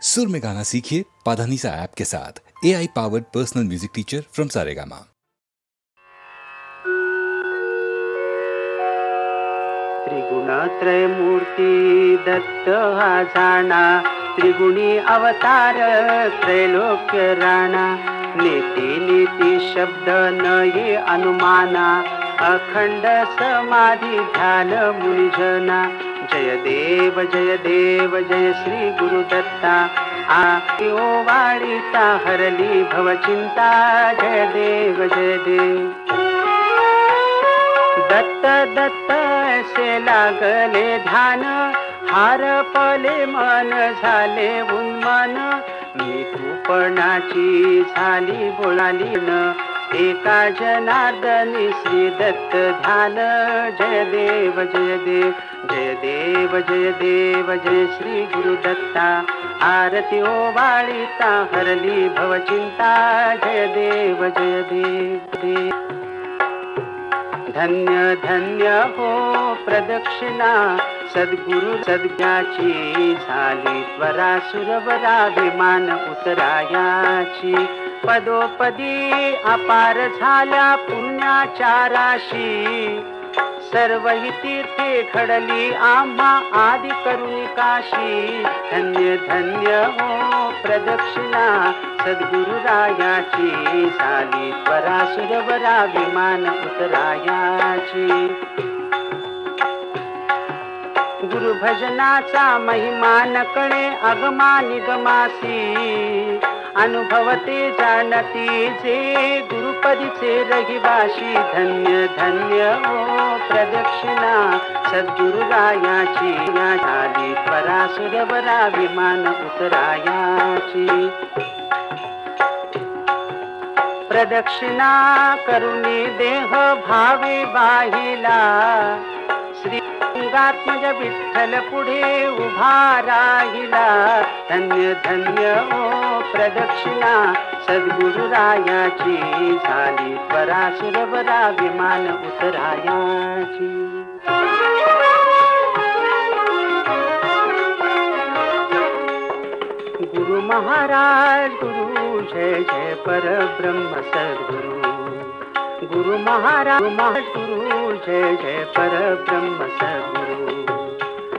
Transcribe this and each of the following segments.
सुर में गाना सीखिए पाधानीसा ऐप के साथ। AI powered personal music teacher from Saregama. त्रिगुणत्रय मूर्ती दत्त हा जाणा, त्रिगुणी अवतार त्रैलोक्य राणा। नीती नीती शब्द न ये अनुमाना, अखंड समाधी ध्यान मुनिजना। जय देव जय श्री गुरुदत्ता, आयो वाळीता हरली भवचिंता। जय देव दत्त दत्त ऐसे लागले ध्यान, हारपले मन झाले उन्मन। मी तूपणाची झाली बोलाली न, एका जनार्दनी श्री दत्त ध्यान। जय देव जय श्री गुरुदत्ता, आरती ओवाळीता हरली भवचिंता। जय देव धन्य धन्य हो प्रदक्षिणा, सद्गुरु सद्ज्ञाची झाली त्वरा। सुरवराभिमान उतरायाची, पदोपदी अपार झाल्या पुण्याचाराशी। सर्व ही तीर्थे घडली आम्हा आदि करुणी काशी। धन्य धन्य हो प्रदक्षिणा, सद्गुरु रायाची झाली त्वरा। सुरवराभिमान उतरायाची, गुरु भजनाचा महिमा न कळे अगमा निगमासी। अनुभवते जाणती जे गुरुपदीचे रहिवाशी। धन्य धन्य हो प्रदक्षिणा, सद्गुरु रायाची झाली त्वरा। सुरवराभिमान उतरायाची, प्रदक्षिणा करुणी देह भावे वाहिला। श्रीरंगात्मज विठ्ठल पुढे उभा राहिला। धन्य धन्य हो प्रदक्षिणा, सद्गुरु रायाची झाली त्वरा। सुरवराभिमान उतरायाची, गुरु महाराज गुरु जय जय परब्रह्म सद्गुरु। गुरु महाराज गुरु जय जय परब्रह्म सद्गुरु।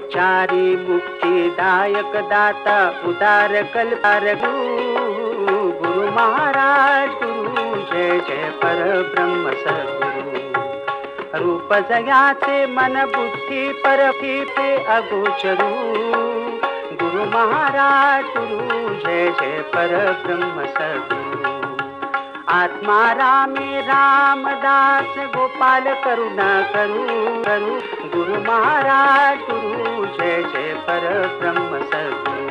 चारी मुक्तिदायक दाता उदार कल्पार गुरु। गुरु महाराज गुरु जय जय परब्रह्म सद्गुरु। रूप जयाचे मन बुद्धी परफी ते अगोचरू। गुरु महाराज गुरु जय जय परब्रह्म सद्गुरु। आत्मा रामे रामदास गोपाल करुणा करू। गुरु महाराज गुरु जय जय परब्रह्म सद्गुरु।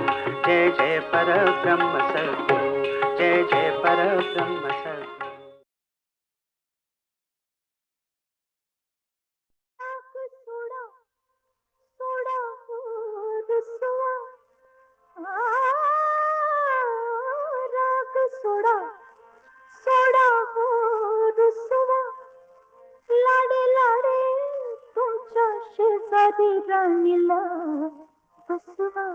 जय जय परब्रह्म सद्गुरु, जय जय परब्रह्म सद्गुरु। सोडा हो रुसवा, लाडे लाडे तुमच्या शेजारी राणीला बसवा।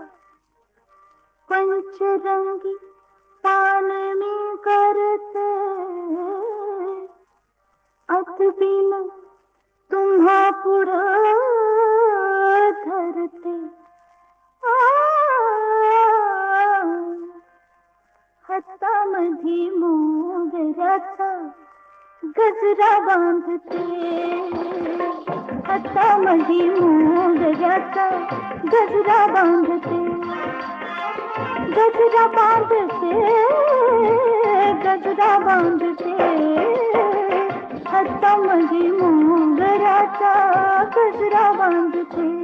पंचरंगी पान मी करते, अतबिन तुम्हा पुढं धरते। हातामधी मोगऱ्याचा गजरा बांधते। हातामधी मोगऱ्याचा गजरा बांधते। गजरा बांधते, गजरा बांधते। हातामधी मोगऱ्याचा गजरा बांधते।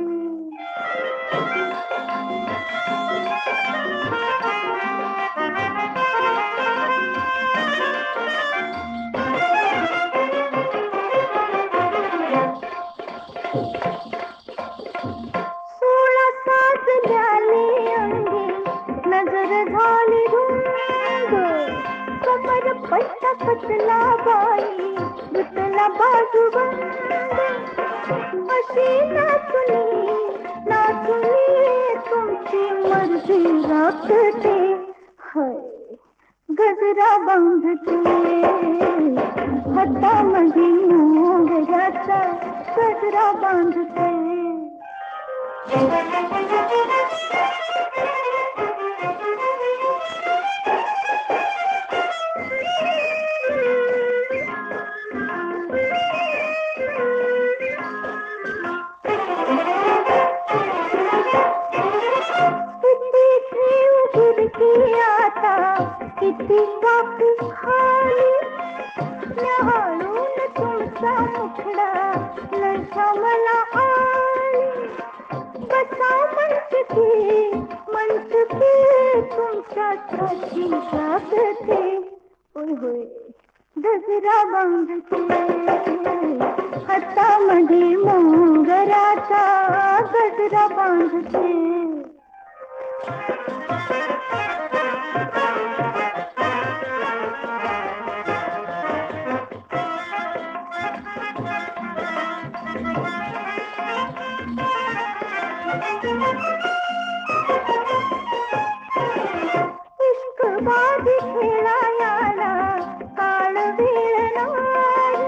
पटला बाई विठला बाजूबंद अशी नाचुनी नाचुनी तुमची मर्जी राखते हाय गजरा बांधते हातामध्ये मोगऱ्याचा गजरा बांधते किती कापी खाली न्याहाळून तुमचा मुखडा नशा मला आली बसा म्हणते तुमच्या छाती जागते होय होय गजरा बांधते हातामध्ये मोगऱ्याचा गजरा बांधते इश्कबाजी खेळायला काळ वेळ नाही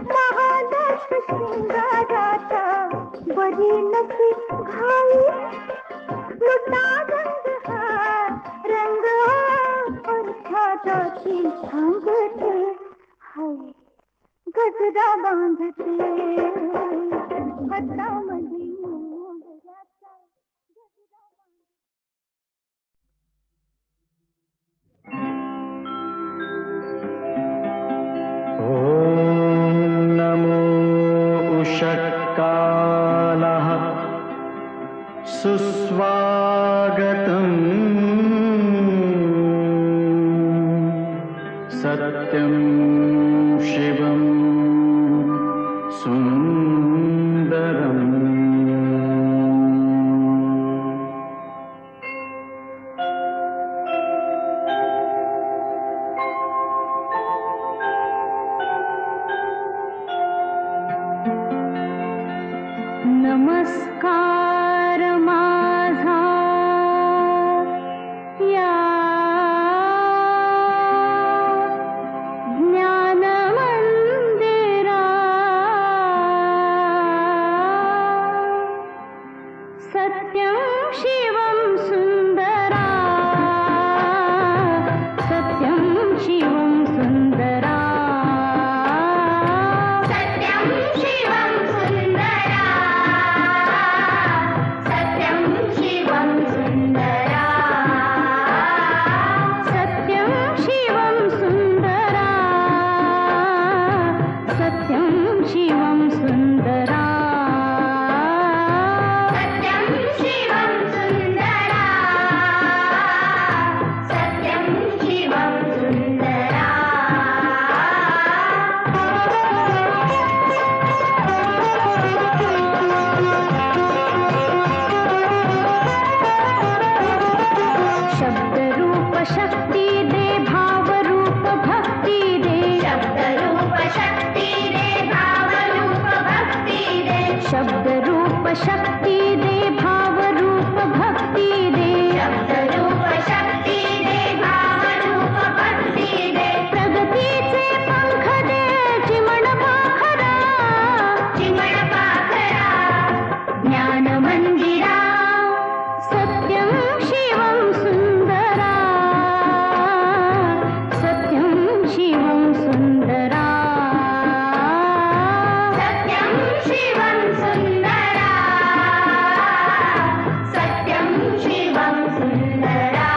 महादर्श शिंगाराचा बरी नकी घाई लुटा रंग हा रंग अर्थाची सांगते हाय गजरा बांधते हातामध्ये मोगऱ्याचा गजरा बांधते ॐ नमो उषत्कालः सुस्वागतम् सत्यं शिवं सुन्दरम् नमस्कार माझा या ज्ञान मंदिरा सत्यं शिवं सुंदरा सत्यं शिवं सुंदरा सत्यं शिवं सुंदरा सत्यं शिवं सुंदरा सत्यं शिवं सुंदरा सत्यं शिवं सुंदरा सत्यं शिवं सुंदरा सत्यं शिवं सुंदरा शब्द रूप शक्ती दे भाव रूप भक्ती दे शब्द रूप शक्ती दे भाव रूप भक्ती दे शब्द रूप शक्ती दे भाव रूप भक्ती दे शब्द रूप शक्ती दे भाव रूप भक्ती दे प्रगतीचे पंख दे चिमण पाखरा ज्ञान मंदिरा सत्यं शिवं सुंदरा सत्यं शिवं सुंदरा सत्यं शिवं सुंदरा सत्यं शिवं सुंदरा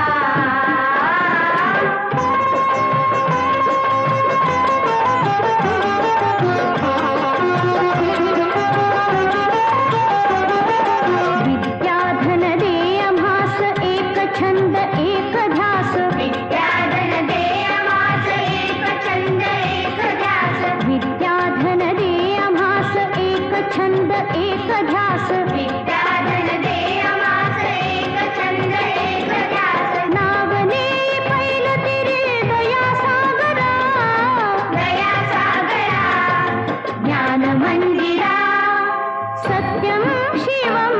विद्याधन दे आम्हास एक छंद एक ध्यास विद्याधन दे आम्हास एक छंद एक ध्यास विद्याधन दे आम्हास एक छंद एक ध्यास विद्याधन दे आम्हास एक छंद एक ध्यास नावने पैल तिरे दया सागरा ज्ञान मंदिरा सत्यं शिवं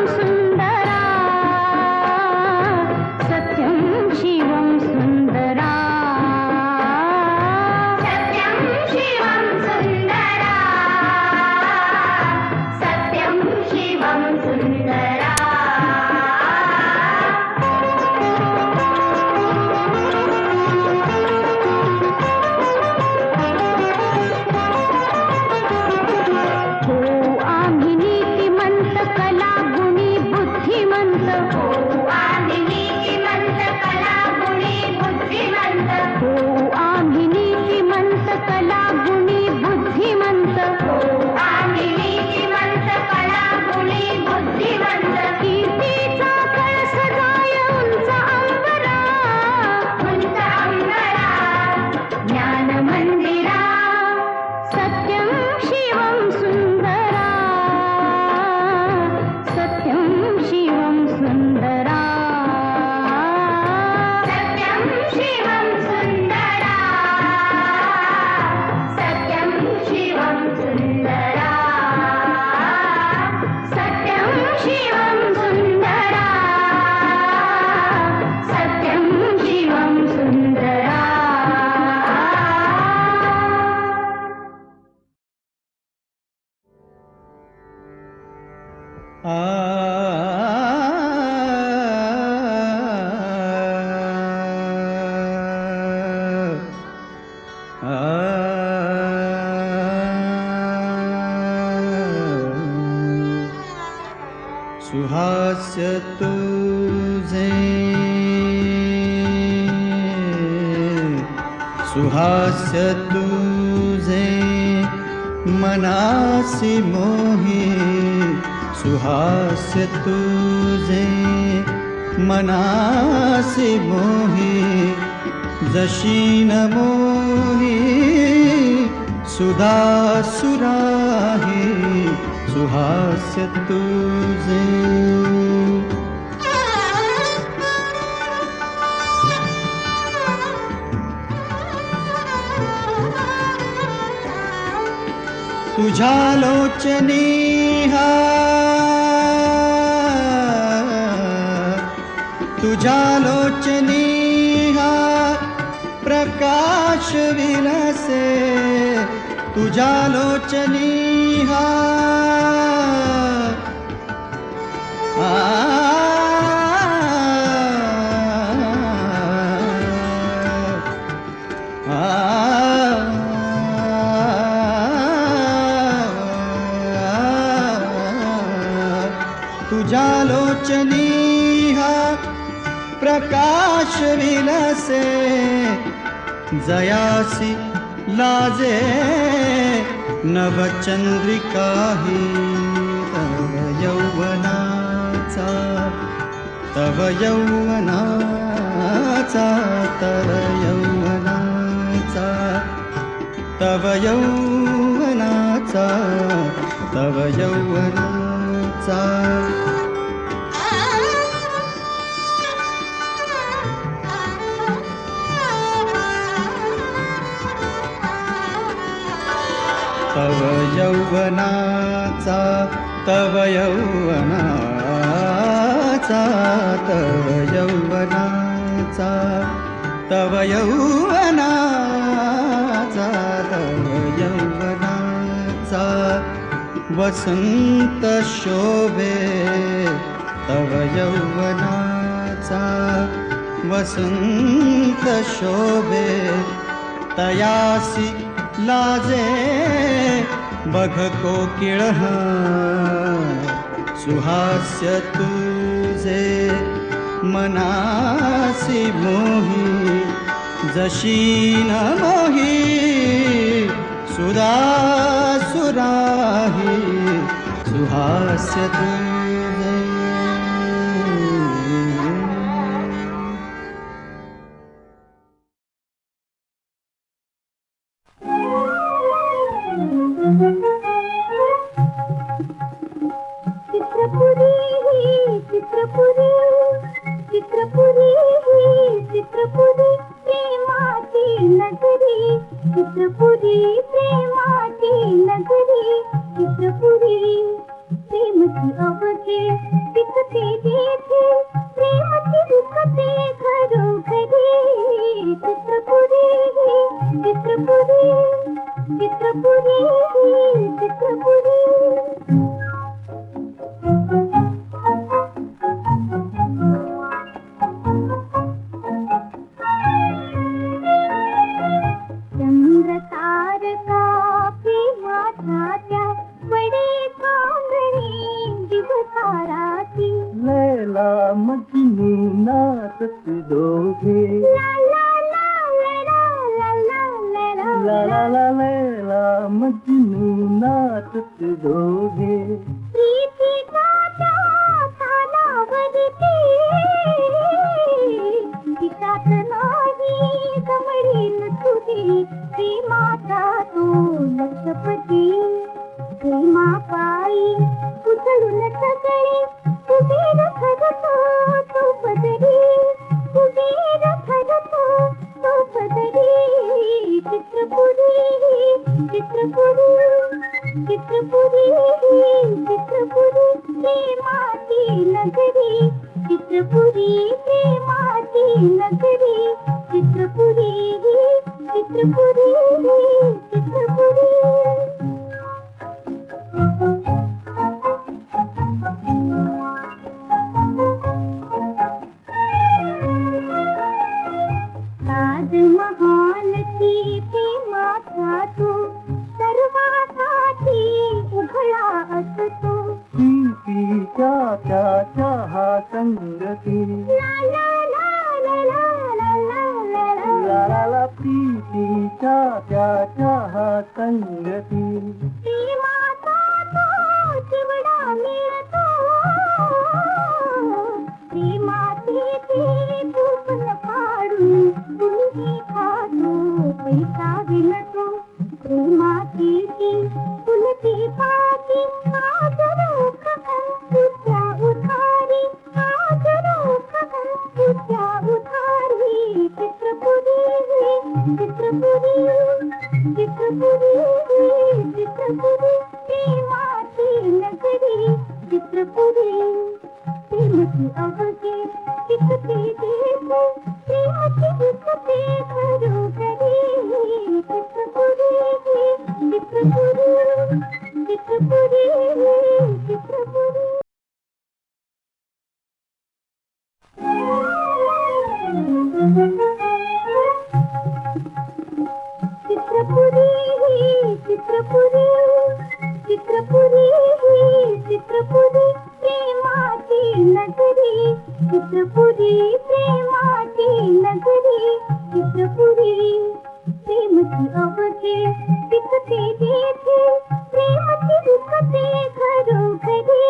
सुहास्य तुझे सुहास्य तुझे मनासी मोही सुहास्य तुझे मनासी मोही जशी न मोही सुधा सुराही सुहास्य तुझे तुझ्या लोचनी तुझ्या लोचनी प्रकाश विलसे तुझ्या लोचनी तुझ्या लोचनी प्रकाश विलसे जयासी लाजे नवचंद्रिकाही तव यौवनाचा तव यौवनाचा तव यौवनाचा तव यौवनाचा तव यौवनाचा तव यौवनाचा तव यौवनाचा तव यौवनाचा तव यौवनाचा तव यौवनाचा वसंत शोभे तव यौवनाचा वसंत शोभे तयासी लाजे बघ कोकिळ सुहास्य तुझे मनासी मोही जशी न मोही सुधा सुराही सुहास्य तुझे त्याच्या हा संगती प्रेमाचा तो चिवडा मिळतो प्रेमाचे ते तूपन पाडून तुम्ही खातो पैसा विणतो प्रेमाची ती फुलती पाती आज रोख तुझ्या उधारी आज रोख तुझ्या उधारी चित्रपुरी चित्रपुरी चित्रपुरी चित्रपुरी प्रेमाची नगरी चित्रपुरी प्रेमाची अवघे चित्रते देते प्रेमाची चित्रते घरोघरी चित्रपुरी चित्रपुरी चित्रपुरी चित्रपुरी चित्रपुरी चित्रपुरी चित्रपुरी चित्रपुरी प्रेमाची नगरी चित्रपुरी प्रेमाची नगरी चित्रपुरी प्रेमची अवघे विकते देते प्रेमची विकते घरोघरी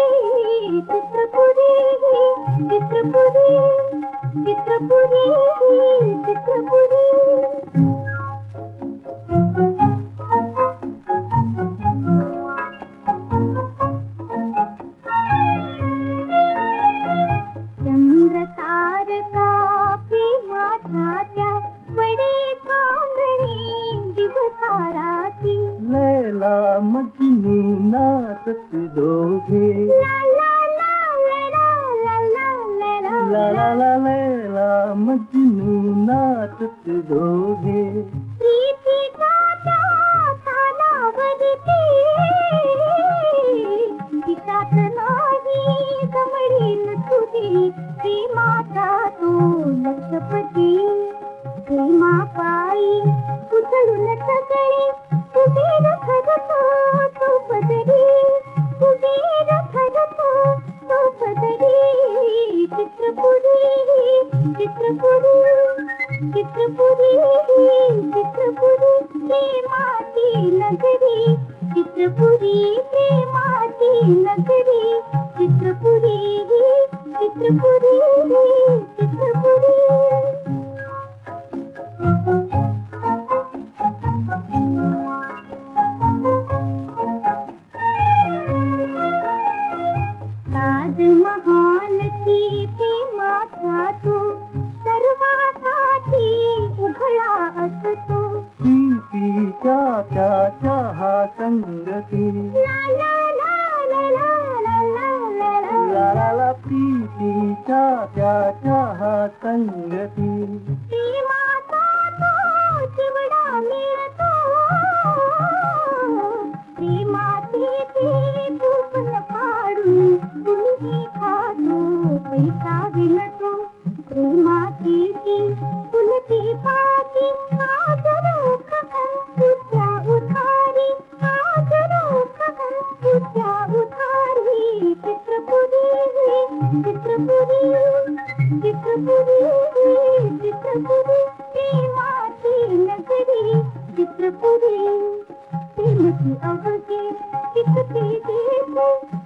चित्रपुरी चित्रपुरी चित्रपुरी चित्रपुरी चंद्र तारका प्रेमाच्या त्या वडे कांगणे दिवसाराती लैला मजनू नाचत दोघे ला ला ला ला ला ला ला ला ला ला लैला मजनू नाचत दोघे प्रीतीच्या त्या तालावरती तिच्यात नाही कमळीन तुझी प्रेमाचा तो लक्षपती प्रेमापायी उचलून सगळे कुबेर ठरतो तो पदरी कुबेर ठरतो तो पदरी चित्रपुरी चित्रपुरी चित्रपुरी चित्रपुरी प्रेमाची नगरी चित्रपुरी प्रेमाची नगरी चित्रपुरी चित्रपुरी चित्रपुरी ताजमहाल ती प्रेमाचा तो सर्वासाठी उघडा असतो प्रीतीच्या त्याच्या हा संगती ला ला ला ला ला ला ला ला ला ला ला ला प्रीतीच्या त्याच्या हा संगती प्रेमाचा तो चिवडा मिळतो प्रेमाचे ते तूपन पाडून तुम्ही खातो पैसा विणतो प्रेमाची ती फुलती पाती आज रोख तुझ्या उधारी आज रोख तुझ्या उधारी चित्रपुरी चित्रपुरी चित्रपुरी चित्रपुरी प्रेमाची नगरी चित्रपुरी प्रेमची अवघे विकते देते